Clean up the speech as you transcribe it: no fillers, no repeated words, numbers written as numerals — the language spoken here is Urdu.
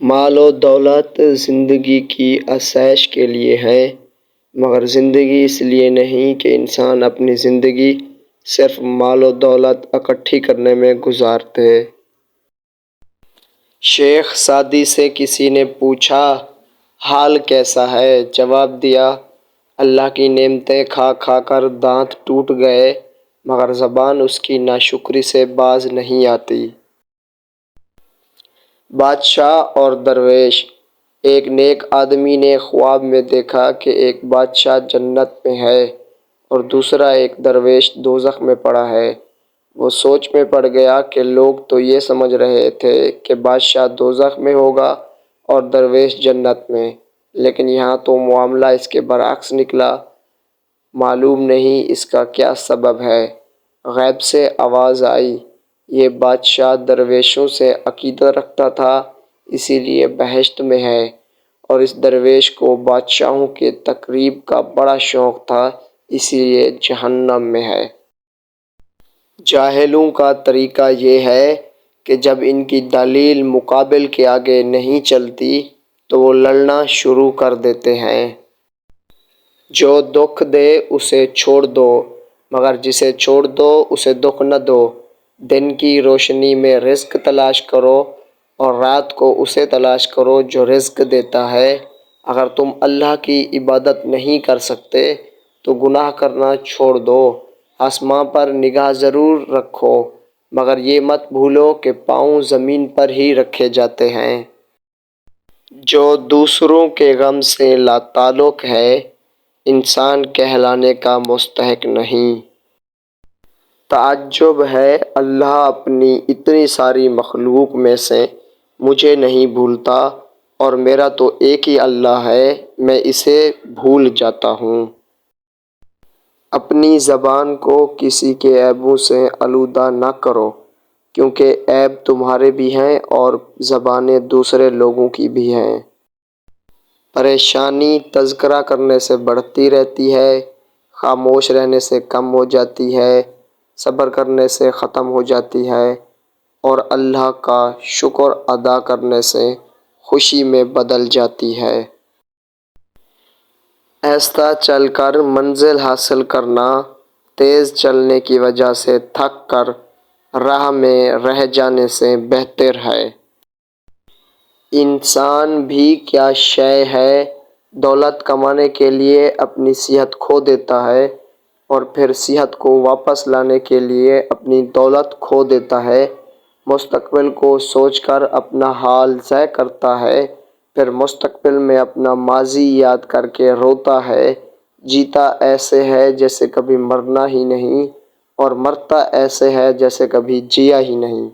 مال و دولت زندگی کی آسائش کے لیے ہے، مگر زندگی اس لیے نہیں کہ انسان اپنی زندگی صرف مال و دولت اکٹھی کرنے میں گزارتے۔ شیخ سعدی سے کسی نے پوچھا، حال کیسا ہے؟ جواب دیا، اللہ کی نعمتیں کھا کھا کر دانت ٹوٹ گئے، مگر زبان اس کی ناشکری سے باز نہیں آتی۔ بادشاہ اور درویش۔ ایک نیک آدمی نے خواب میں دیکھا کہ ایک بادشاہ جنت میں ہے اور دوسرا ایک درویش دوزخ میں پڑا ہے۔ وہ سوچ میں پڑ گیا کہ لوگ تو یہ سمجھ رہے تھے کہ بادشاہ دوزخ میں ہوگا اور درویش جنت میں، لیکن یہاں تو معاملہ اس کے برعکس نکلا۔ معلوم نہیں اس کا کیا سبب ہے۔ غیب سے آواز آئی، یہ بادشاہ درویشوں سے عقیدہ رکھتا تھا، اسی لیے بہشت میں ہے، اور اس درویش کو بادشاہوں کے تقریب کا بڑا شوق تھا، اسی لیے جہنم میں ہے۔ جاہلوں کا طریقہ یہ ہے کہ جب ان کی دلیل مقابل کے آگے نہیں چلتی تو وہ لڑنا شروع کر دیتے ہیں۔ جو دکھ دے اسے چھوڑ دو، مگر جسے چھوڑ دو اسے دکھ نہ دو۔ دن کی روشنی میں رزق تلاش کرو اور رات کو اسے تلاش کرو جو رزق دیتا ہے۔ اگر تم اللہ کی عبادت نہیں کر سکتے تو گناہ کرنا چھوڑ دو۔ آسماں پر نگاہ ضرور رکھو، مگر یہ مت بھولو کہ پاؤں زمین پر ہی رکھے جاتے ہیں۔ جو دوسروں کے غم سے لاتعلق ہے، انسان کہلانے کا مستحق نہیں۔ تعجب ہے، اللہ اپنی اتنی ساری مخلوق میں سے مجھے نہیں بھولتا، اور میرا تو ایک ہی اللہ ہے، میں اسے بھول جاتا ہوں۔ اپنی زبان کو کسی کے عیبوں سے آلودہ نہ کرو، کیونکہ عیب تمہارے بھی ہیں اور زبانیں دوسرے لوگوں کی بھی ہیں۔ پریشانی تذکرہ کرنے سے بڑھتی رہتی ہے، خاموش رہنے سے کم ہو جاتی ہے، صبر کرنے سے ختم ہو جاتی ہے، اور اللہ کا شکر ادا کرنے سے خوشی میں بدل جاتی ہے۔ آہستہ چل کر منزل حاصل کرنا تیز چلنے کی وجہ سے تھک کر راہ میں رہ جانے سے بہتر ہے۔ انسان بھی کیا شے ہے، دولت کمانے کے لیے اپنی صحت کھو دیتا ہے اور پھر صحت کو واپس لانے کے لیے اپنی دولت کھو دیتا ہے۔ مستقبل کو سوچ کر اپنا حال ضائع کرتا ہے، پھر مستقبل میں اپنا ماضی یاد کر کے روتا ہے۔ جیتا ایسے ہے جیسے کبھی مرنا ہی نہیں، اور مرتا ایسے ہے جیسے کبھی جیا ہی نہیں۔